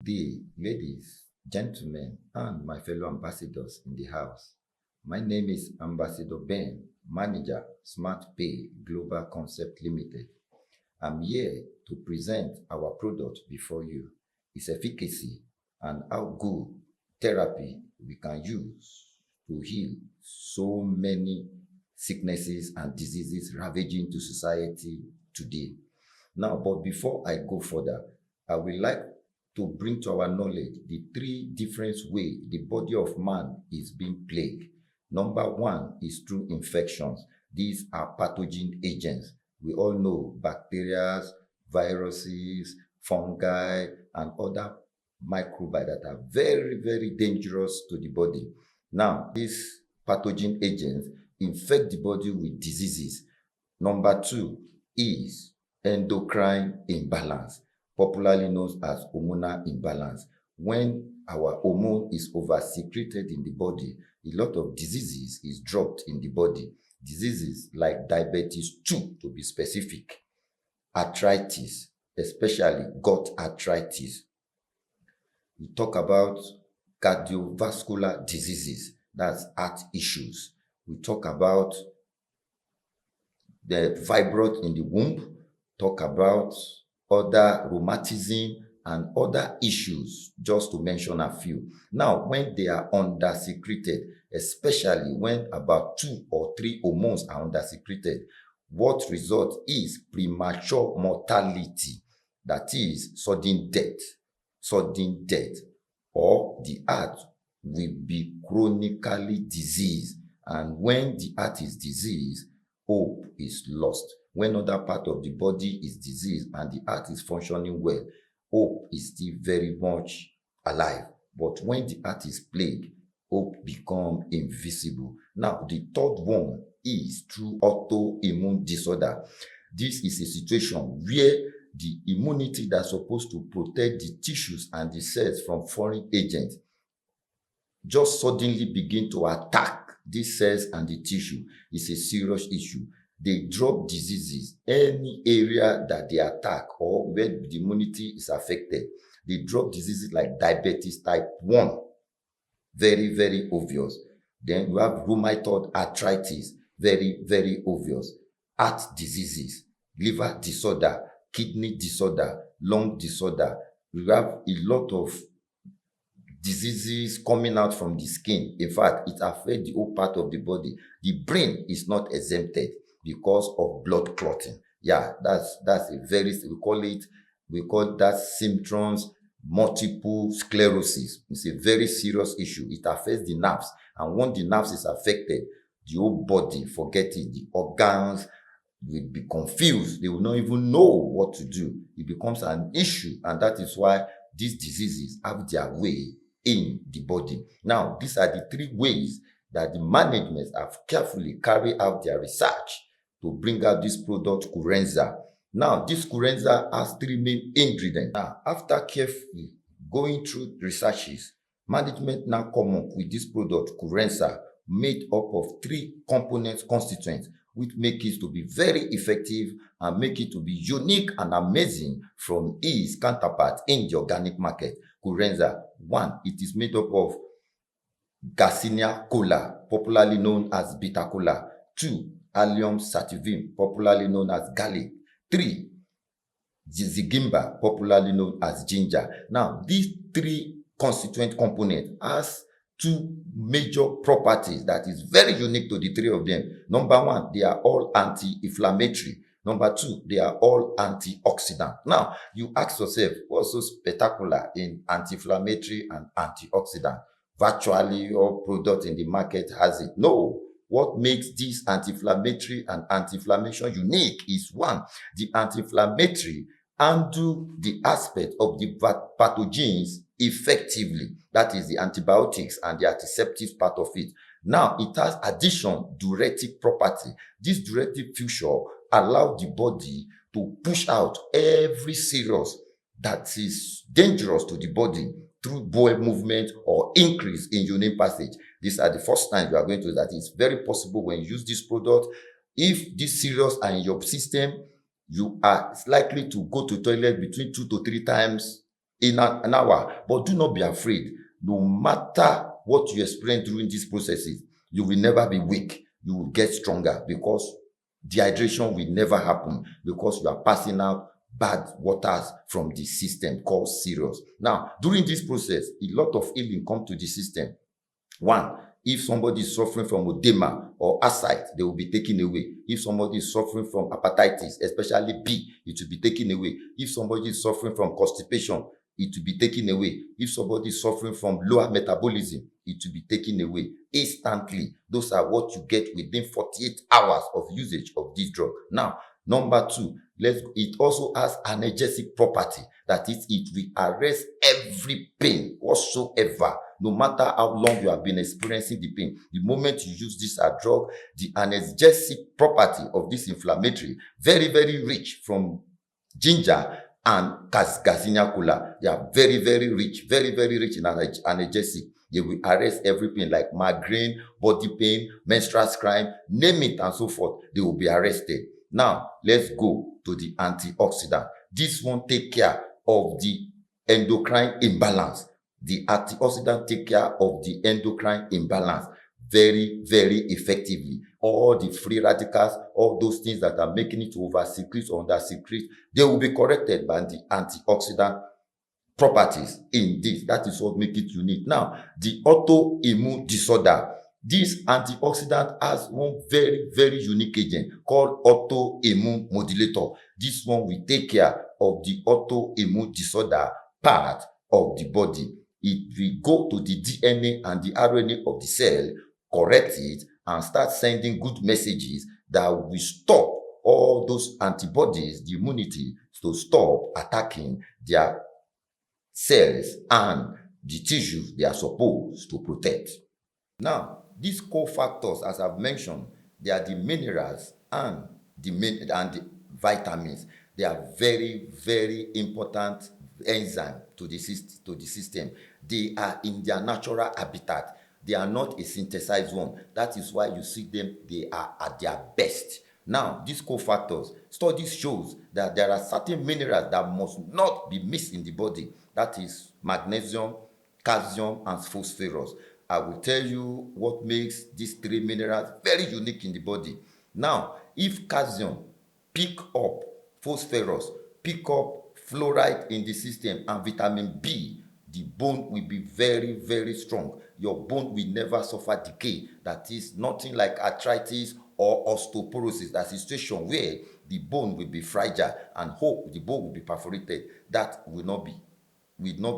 The ladies, gentlemen, and my fellow ambassadors in the house. My name is Ambassador Ben, Manager, Smart Pay Global Concept Limited. I'm here to present our product before you, its efficacy, and how good therapy we can use to heal so many sicknesses and diseases ravaging to society today. Now, but before I go further, I would like to bring to our knowledge the three different ways the body of man is being plagued. Number one is through infections. These are pathogen agents. We all know bacteria, viruses, fungi, and other microbi that are very, very dangerous to the body. Now, these pathogen agents infect the body with diseases. Number two is endocrine imbalance, popularly known as hormonal imbalance. When our hormone is over-secreted in the body, a lot of diseases is dropped in the body. Diseases like diabetes 2, to be specific, arthritis, especially gut arthritis. We talk about cardiovascular diseases, that's heart issues. We talk about the fibroid in the womb, talk about other rheumatism and other issues, just to mention a few. Now, when they are under-secreted, especially when about 2 or 3 hormones are under-secreted, what results is premature mortality, that is sudden death, or the heart will be chronically diseased. And when the heart is diseased, hope is lost. When other part of the body is diseased and the heart is functioning well, hope is still very much alive. But when the heart is plagued, hope becomes invisible. Now, the third one is through autoimmune disorder. This is a situation where the immunity that's supposed to protect the tissues and the cells from foreign agents just suddenly begin to attack these cells and the tissue. It's a serious issue. They drop diseases, any area that they attack or where the immunity is affected. They drop diseases like diabetes type 1, very, very obvious. Then you have rheumatoid arthritis, very, very obvious. Heart diseases, liver disorder, kidney disorder, lung disorder. We have a lot of diseases coming out from the skin. In fact, it affects the whole part of the body. The brain is not exempted because of blood clotting. Yeah, that's a very, we call that symptoms multiple sclerosis. It's a very serious issue. It affects the nerves. And when the nerves is affected, the whole body, forget it, the organs will be confused. They will not even know what to do. It becomes an issue. And that is why these diseases have their way in the body. Now, these are the three ways that the management have carefully carried out their research to bring out this product, KURENZER. Now, this KURENZER has 3 main ingredients. Now, after carefully going through researches, management now come up with this product, KURENZER, made up of 3 components constituents, which make it to be very effective and make it to be unique and amazing from its counterpart in the organic market. KURENZER, 1, it is made up of Garcinia cola, popularly known as bitter cola. 2, Allium sativum, popularly known as garlic. 3, Zigimba, popularly known as ginger. Now, these 3 constituent components has 2 major properties that is very unique to the 3 of them. Number 1, they are all anti-inflammatory. Number 2, they are all antioxidant. Now, you ask yourself, what's so spectacular in anti-inflammatory and antioxidant? Virtually all product in the market has it. No. What makes this anti-inflammatory and anti-inflammation unique is 1, the anti-inflammatory handle the aspect of the pathogens effectively. That is the antibiotics and the antiseptic part of it. Now, it has addition diuretic property. This diuretic feature allows the body to push out every serous that is dangerous to the body through bowel movement or increase in urine passage. These are the first times you are going to that. It's very possible when you use this product, if these serous are in your system, you are likely to go to toilet between 2 to 3 times in an hour. But do not be afraid. No matter what you experience during these processes, you will never be weak. You will get stronger, because dehydration will never happen, because you are passing out bad waters from the system called serous. Now, during this process, a lot of healing come to the system. One, if somebody is suffering from edema or ascites, they will be taken away. If somebody is suffering from hepatitis, especially B, it will be taken away. If somebody is suffering from constipation, it will be taken away. If somebody is suffering from lower metabolism, it will be taken away instantly. Those are what you get within 48 hours of usage of this drug. Now, number two, it also has analgesic property. That is, it will arrest every pain whatsoever, no matter how long you have been experiencing the pain. The moment you use this drug, the analgesic property of this inflammatory, very, very rich from ginger and Garcinia cola. They are very, very rich in analgesic. They will arrest every pain like migraine, body pain, menstrual cramp, name it and so forth. They will be arrested. Now, let's go to the antioxidant. This one take care of the endocrine imbalance. The antioxidant take care of the endocrine imbalance very, very effectively. All the free radicals, all those things that are making it to over-secrete or under-secrete, they will be corrected by the antioxidant properties in this. That is what makes it unique. Now, the autoimmune disorder. This antioxidant has one very, very unique agent called autoimmune modulator. This one will take care of the autoimmune disorder part of the body. It will go to the DNA and the RNA of the cell, correct it, and start sending good messages that will stop all those antibodies, the immunity, to stop attacking their cells and the tissues they are supposed to protect. Now, these cofactors, as I've mentioned, they are the minerals and the vitamins. They are very, very important enzyme to the system. They are in their natural habitat. They are not a synthesized one. That is why you see them, they are at their best. Now, these cofactors, studies shows that there are certain minerals that must not be missed in the body. That is magnesium, calcium, and phosphorus. I will tell you what makes these three minerals very unique in the body. Now, if calcium pick up phosphorus, pick up fluoride in the system, and vitamin B, the bone will be very, very strong. Your bone will never suffer decay. That is nothing like arthritis or osteoporosis. That's a situation where the bone will be fragile and the bone will be perforated. That will not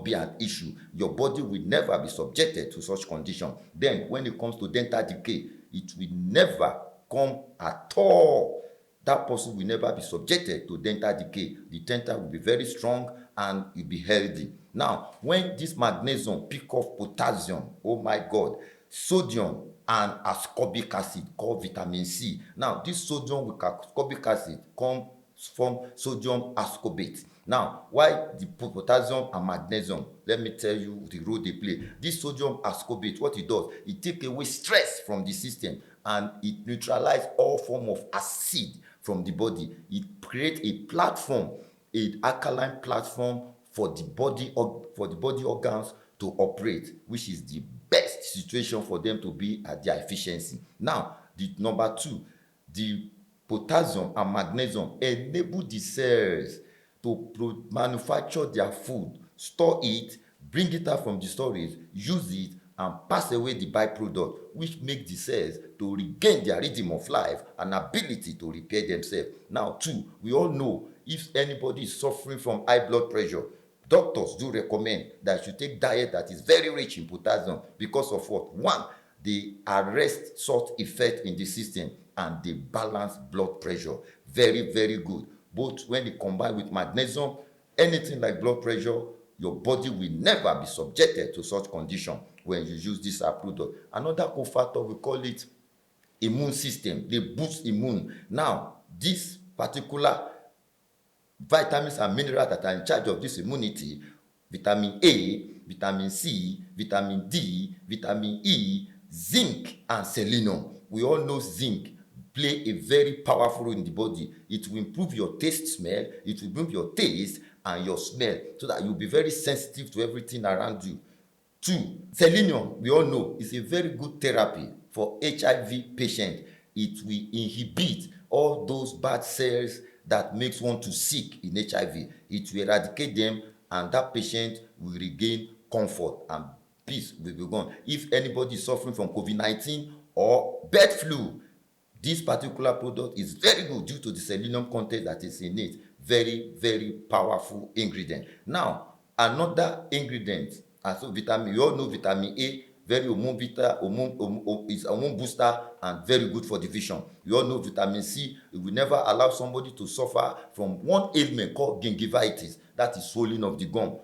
be an issue. Your body will never be subjected to such condition. Then when it comes to dental decay, it will never come at all. That person will never be subjected to dental decay. The dental will be very strong and will be healthy. Now, when this magnesium pick up potassium, oh my God, sodium and ascorbic acid called vitamin C. Now, this sodium with ascorbic acid comes from sodium ascorbate. Now, why the potassium and magnesium? Let me tell you the role they play. This sodium ascorbate, what it does, it takes away stress from the system and it neutralizes all form of acid from the body. It creates a platform, an alkaline platform for the body organs to operate, which is the best situation for them to be at their efficiency. Now, the number two, the potassium and magnesium enable the cells to manufacture their food, store it, bring it out from the storage, use it, and pass away the byproduct, which makes the cells to regain their rhythm of life and ability to repair themselves. Now, two, we all know if anybody is suffering from high blood pressure, doctors do recommend that you should take diet that is very rich in potassium because of what? One, they arrest salt effect in the system and they balance blood pressure. Very, very good. Both when it combined with magnesium, anything like blood pressure, your body will never be subjected to such condition when you use this product. Another cofactor, we call it immune system. They boost immune. Now, this particular vitamins and minerals that are in charge of this immunity, vitamin A, vitamin C, vitamin D, vitamin E, zinc, and selenium. We all know zinc play a very powerful role in the body. It will improve your taste smell, it will improve your taste and your smell, so that you'll be very sensitive to everything around you. 2, selenium, we all know, is a very good therapy for HIV patient. It will inhibit all those bad cells that makes one to sick in HIV. It will eradicate them, and that patient will regain comfort and peace will be gone. If anybody is suffering from COVID-19 or bird flu, this particular product is very good due to the selenium content that is in it. Very, very powerful ingredient. Now, another ingredient, and so vitamin, you all know vitamin A, very is a hormone booster and very good for the vision. You all know vitamin C, it will never allow somebody to suffer from one ailment called gingivitis, that is swelling of the gum.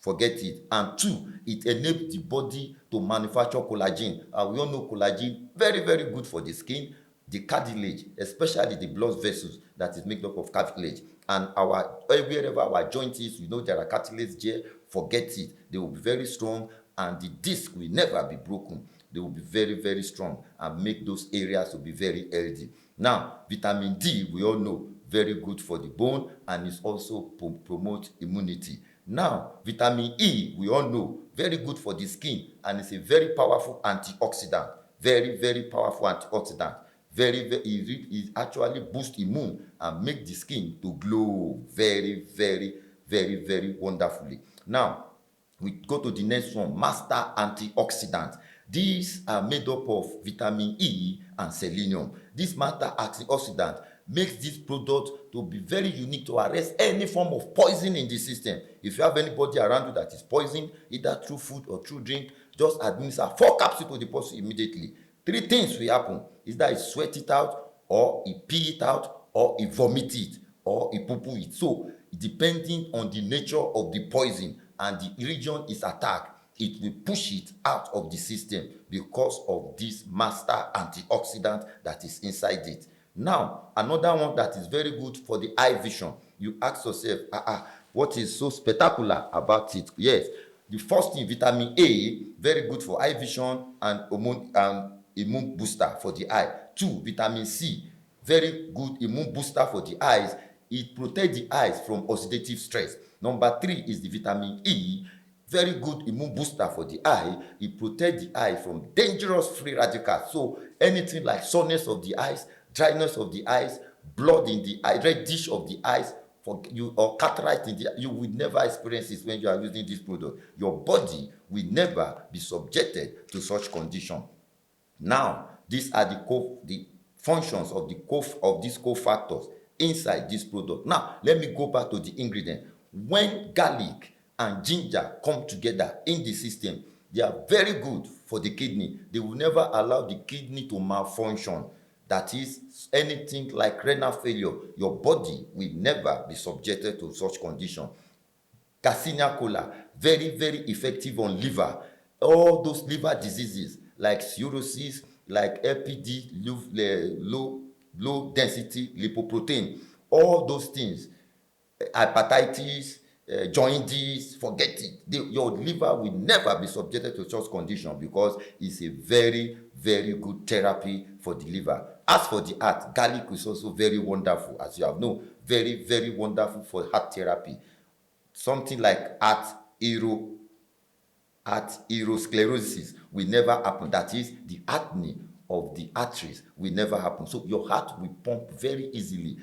Forget it. And 2, it enables the body to manufacture collagen. And we all know collagen, very, very good for the skin, the cartilage, especially the blood vessels that is made up of cartilage. And wherever our joint is, you know there are cartilage there, forget it. They will be very strong, and the disc will never be broken. They will be very, very strong and make those areas to be very healthy. Now, vitamin D, we all know, very good for the bone, and it also promotes immunity. Now, vitamin E, we all know, very good for the skin, and it's a very powerful antioxidant. Very, very powerful antioxidant. It actually boosts immune and make the skin to glow very, very, very, very wonderfully. Now, we go to the next one, master antioxidant. These are made up of vitamin E and selenium. This master antioxidant makes this product to be very unique to arrest any form of poison in the system. If you have anybody around you that is poisoned, either through food or through drink, just administer 4 capsules to the person immediately. 3 things will happen. Is that he sweat it out, or he pee it out, or he vomit it, or he poo-poo it. So, depending on the nature of the poison and the region is attacked, it will push it out of the system because of this master antioxidant that is inside it. Now, another one that is very good for the eye vision. You ask yourself, what is so spectacular about it? Yes, the first thing, vitamin A, very good for eye vision and immune booster for the eye. 2, vitamin C, very good immune booster for the eyes. It protects the eyes from oxidative stress. Number 3 is the vitamin E, very good immune booster for the eye. It protects the eye from dangerous free radicals. So anything like soreness of the eyes, dryness of the eyes, blood in the eye, reddish of the eyes, or cataract in the eye, you will never experience it when you are using this product. Your body will never be subjected to such condition. Now, these are the functions of these cofactors inside this product. Now, let me go back to the ingredient. When garlic and ginger come together in the system, they are very good for the kidney. They will never allow the kidney to malfunction. That is, anything like renal failure, your body will never be subjected to such condition. Garcinia cola, very, very effective on liver. All those liver diseases like cirrhosis, like LPD, low density lipoprotein, all those things, hepatitis, jaundice, forget it. Your liver will never be subjected to such condition because it's a very, very good therapy for the liver. As for the heart, garlic is also very wonderful, as you have known, very, very wonderful for heart therapy. Something like atherosclerosis will never happen. That is, the atony of the arteries will never happen. So your heart will pump very easily.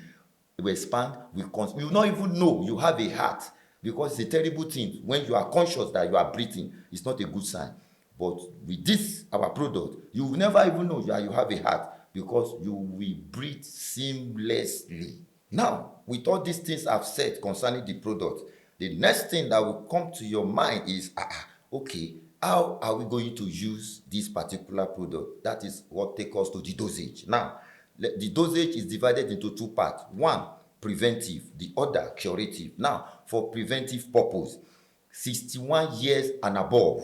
It will expand. You will not even know you have a heart, because it's a terrible thing when you are conscious that you are breathing. It's not a good sign. But with this, our product, you will never even know that you have a heart, because you will breathe seamlessly. Now, with all these things I've said concerning the product, the next thing that will come to your mind is, okay, how are we going to use this particular product? That is what takes us to the dosage. Now, the dosage is divided into 2 parts. 1, preventive, the other curative. Now, for preventive purpose, 61 years and above,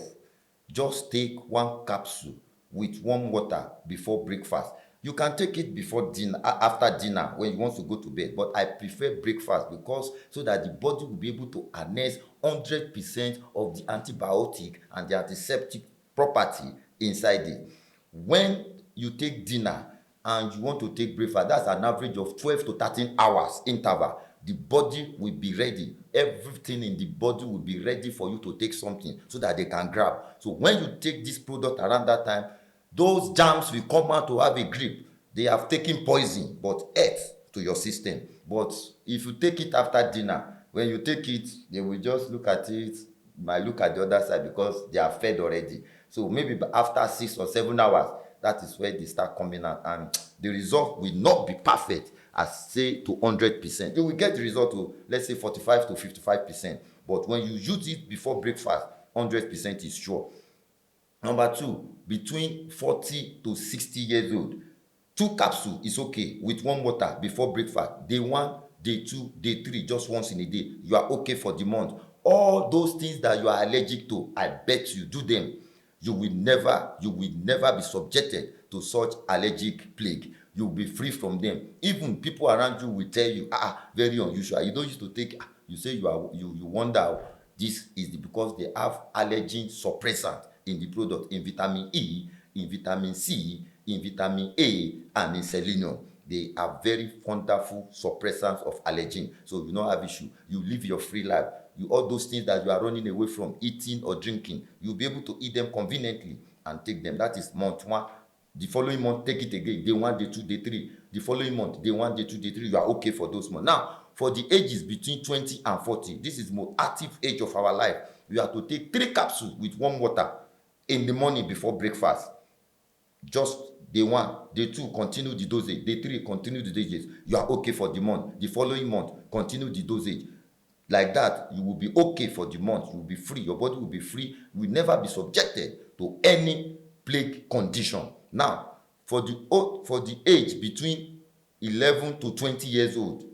just take 1 capsule with warm water before breakfast. You can take it before dinner, after dinner, when you want to go to bed, but I prefer breakfast, because so that the body will be able to harness 100% of the antibiotic and the antiseptic property inside it. When you take dinner, and you want to take breakfast, that's an average of 12 to 13 hours interval. The body will be ready. Everything in the body will be ready for you to take something so that they can grab. So when you take this product around that time, those germs will come out to have a grip. They have taken poison but earth to your system. But if you take it after dinner, when you take it, they will just look at it, might look at the other side because they are fed already. So maybe after 6 or 7 hours, that is where they start coming out, and the result will not be perfect as say to 100%. You will get the result to, let's say, 45 to 55%. But when you use it before breakfast, 100% is sure. Number two, between 40 to 60 years old, 2 capsules is okay with warm water before breakfast. Day one, day two, day three, just once in a day. You are okay for the month. All those things that you are allergic to, I bet you do them. You will never be subjected to such allergic plague. You will be free from them. Even people around you will tell you, very unusual. You don't used to take, you say you wonder. This is because they have allergen suppressant in the product, in vitamin E, in vitamin C, in vitamin A, and in selenium. They are very wonderful suppressants of allergen. So you don't have issue. You live your free life. All those things that you are running away from, eating or drinking, you'll be able to eat them conveniently and take them. That is month one. The following month, take it again. Day one, day two, day three. The following month, day one, day two, day three. You are okay for those months. Now, for the ages between 20 and 40, this is the most active age of our life. You have to take 3 capsules with warm water in the morning before breakfast. Just day one, day two, continue the dosage. Day three, continue the dosage. You are okay for the month. The following month, continue the dosage. Like that, you will be okay for the month. You will be free. Your body will be free. You will never be subjected to any plague condition. Now, for the age between 11 to 20 years old,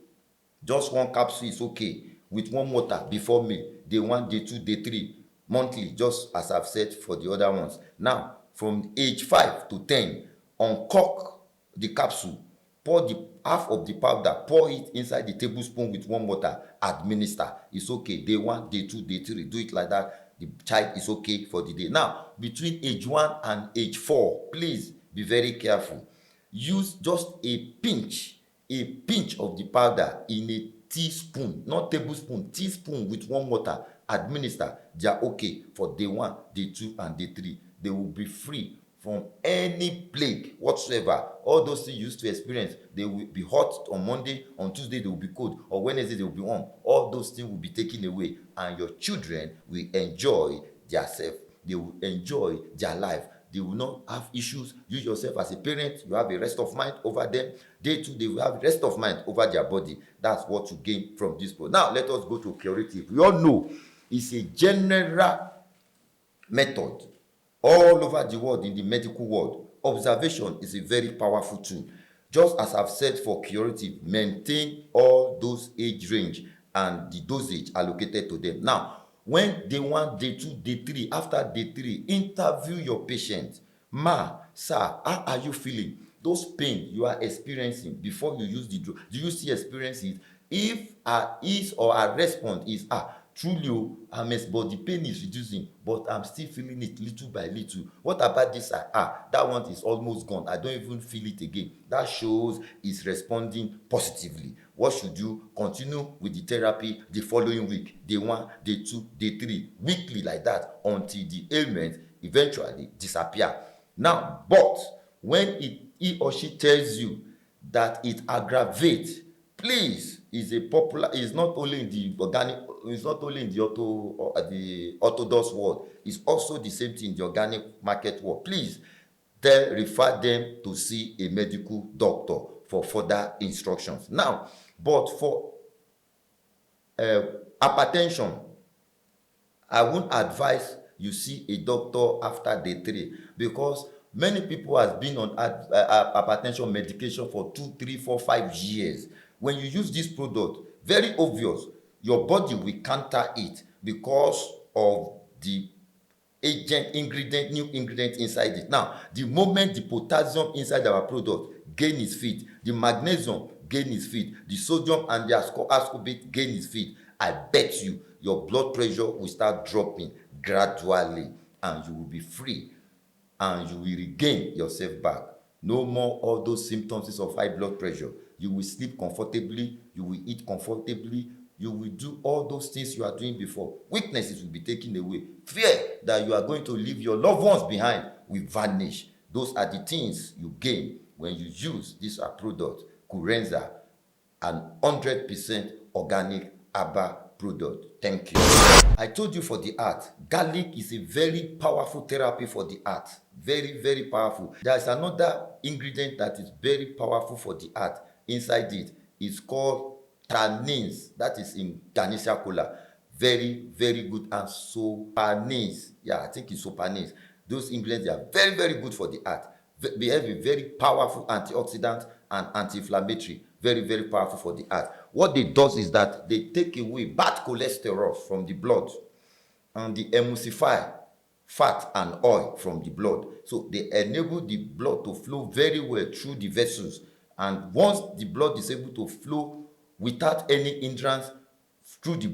just 1 capsule is okay with warm water before meal. Day one, day two, day three, monthly, just as I've said for the other ones. Now, from age 5 to 10, uncork the capsule, pour the half of the powder, pour it inside the tablespoon with warm water, administer. It's okay. Day one, day two, day three, do it like that. The child is okay for the day. Now, between age 1 and age 4, please be very careful. Use just a pinch of the powder in a teaspoon, not tablespoon, teaspoon with warm water. Administer. They are okay for day one, day two, and day three. They will be free from any plague whatsoever. All those things you used to experience, they will be hot on Monday, on Tuesday they will be cold, or Wednesday they will be warm. All those things will be taken away, and your children will enjoy themselves. They will enjoy their life. They will not have issues. You yourself as a parent, you have a rest of mind over them. They too, they will have rest of mind over their body. That's what you gain from this product. Now, let us go to curative. We all know it's a general method all over the world in the medical world. Observation is a very powerful tool. Just as I've said for curative, maintain all those age range and the dosage allocated to them. Now, when day one, day two, day three, after day three, interview your patient. Ma, sir, how are you feeling? Those pain you are experiencing before you use the drug, do you still experience it? If his or her response is, truly, but the pain is reducing, but I'm still feeling it little by little. What about this? That one is almost gone. I don't even feel it again. That shows it's responding positively. What should you continue with the therapy the following week? Day one, day two, day three, weekly like that until the ailment eventually disappear. Now, but when he or she tells you that it aggravates, please, is not only in the organic, it's not only in the orthodox world, it's also the same thing in the organic market world. Please refer them to see a medical doctor for further instructions. Now, but for hypertension, I won't advise you see a doctor after day 3, because many people has been on hypertension medication for 2, 3, 4, 5 years. When you use this product, very obvious, your body will counter it because of the new ingredient inside it. Now, the moment the potassium inside our product gain its feet, the magnesium gain its feet, the sodium and the ascorbate gain its feet, I bet you your blood pressure will start dropping gradually, and you will be free, and you will regain yourself back. No more all those symptoms of high blood pressure. You will sleep comfortably, you will eat comfortably, you will do all those things you are doing before. Weaknesses will be taken away. Fear that you are going to leave your loved ones behind will vanish. Those are the things you gain when you use this product, KURENZER, an 100% organic herbal product. Thank you. I told you for the heart, garlic is a very powerful therapy for the heart. Very, very powerful. There is another ingredient that is very powerful for the heart inside it. It's called tannins. That is in Ganesha Cola. Very, very good. And sopanins. Yeah, I think it's sopanins. Those ingredients are very, very good for the heart. They have a very powerful antioxidant and anti-inflammatory. Very, very powerful for the heart. What they do is that they take away bad cholesterol from the blood and they emulsify fat and oil from the blood. So they enable the blood to flow very well through the vessels. And once the blood is able to flow without any hindrance through the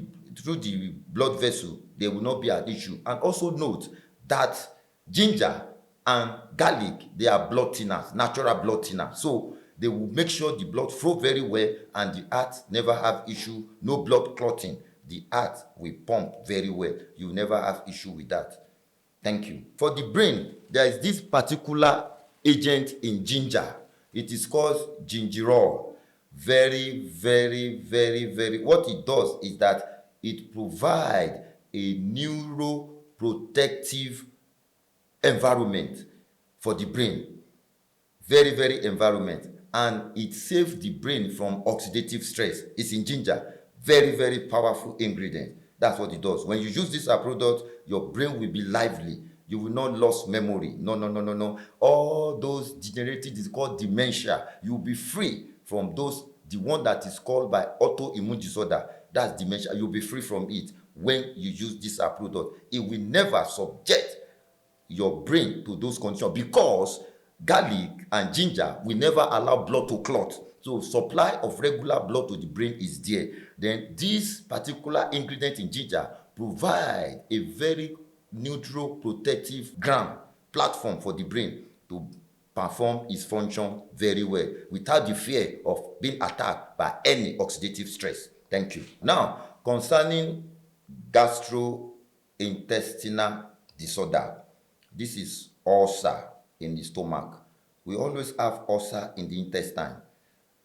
blood vessel, there will not be an issue. And also note that ginger and garlic, they are blood thinners, natural blood thinners. So they will make sure the blood flow very well and the heart never have issue, no blood clotting. The heart will pump very well. You will never have issue with that. Thank you. For the brain, there is this particular agent in ginger. It is called gingerol. Very, very, very, very. What it does is that it provides a neuroprotective environment for the brain. Very, very environment. And it saves the brain from oxidative stress. It's in ginger. Very, very powerful ingredient. That's what it does. When you use this product, your brain will be lively. You will not lose memory. No, no, no, no, no. All those degenerative is called dementia. You will be free from those, the one that is called by autoimmune disorder. That's dementia. You'll be free from it when you use this product. It will never subject your brain to those conditions because garlic and ginger will never allow blood to clot. So supply of regular blood to the brain is there. Then this particular ingredient in ginger provide a very neutral protective ground platform for the brain to perform its function very well without the fear of being attacked by any oxidative stress. Thank you. Now, concerning gastrointestinal disorder, this is ulcer in the stomach. We always have ulcer in the intestine.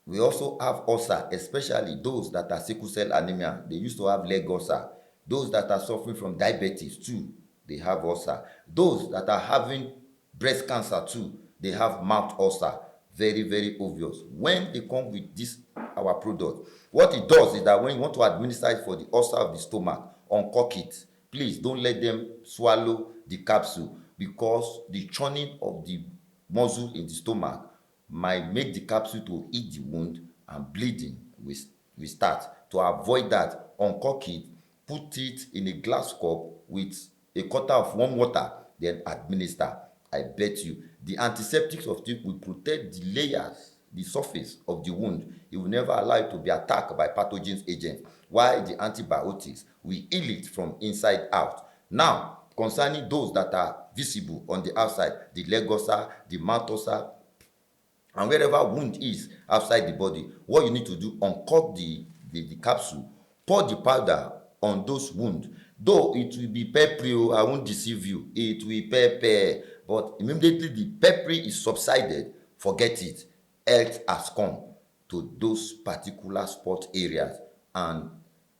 We also have ulcer, especially those that are sickle cell anemia. They used to have leg ulcer. Those that are suffering from diabetes too, they have ulcer. Those that are having breast cancer too, they have mouth ulcer. Very, very obvious. When they come with this, our product, what it does is that when you want to administer it for the ulcer of the stomach, uncork it. Please don't let them swallow the capsule because the churning of the muscle in the stomach might make the capsule to eat the wound and bleeding will start. To avoid that, uncork it, put it in a glass cup with a quarter of warm water, then administer. I bet you the antiseptics of it will protect the layers, the surface of the wound. It will never allow it to be attacked by pathogens agents, while the antibiotics will heal it from inside out. Now, concerning those that are visible on the outside, the leg ulcer, the mouth ulcer, and wherever wound is outside the body, what you need to do, uncork the capsule, pour the powder on those wounds. Though it will be peppery, I won't deceive you, it will pepper, but immediately the peppery is subsided, forget it. Health has come to those particular spot areas, and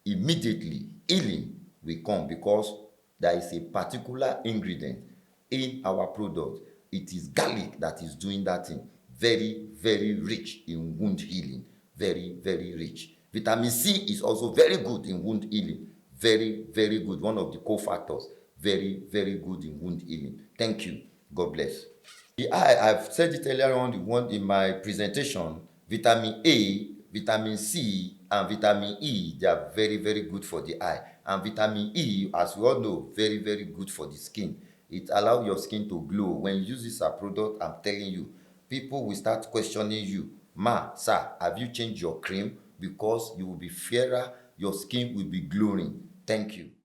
immediately healing will come because there is a particular ingredient in our product. It is garlic that is doing that thing. Very, very rich in wound healing. Very, very rich. Vitamin C is also very good in wound healing. Very, very good. One of the cofactors. Very, very good in wound healing. Thank you. God bless. I've said it earlier on in my presentation. Vitamin A, vitamin C, and vitamin E, they are very, very good for the eye. And vitamin E, as we all know, very, very good for the skin. It allows your skin to glow. When you use this product, I'm telling you, people will start questioning you. Ma, sir, have you changed your cream? Because you will be fairer, your skin will be glowing. Thank you.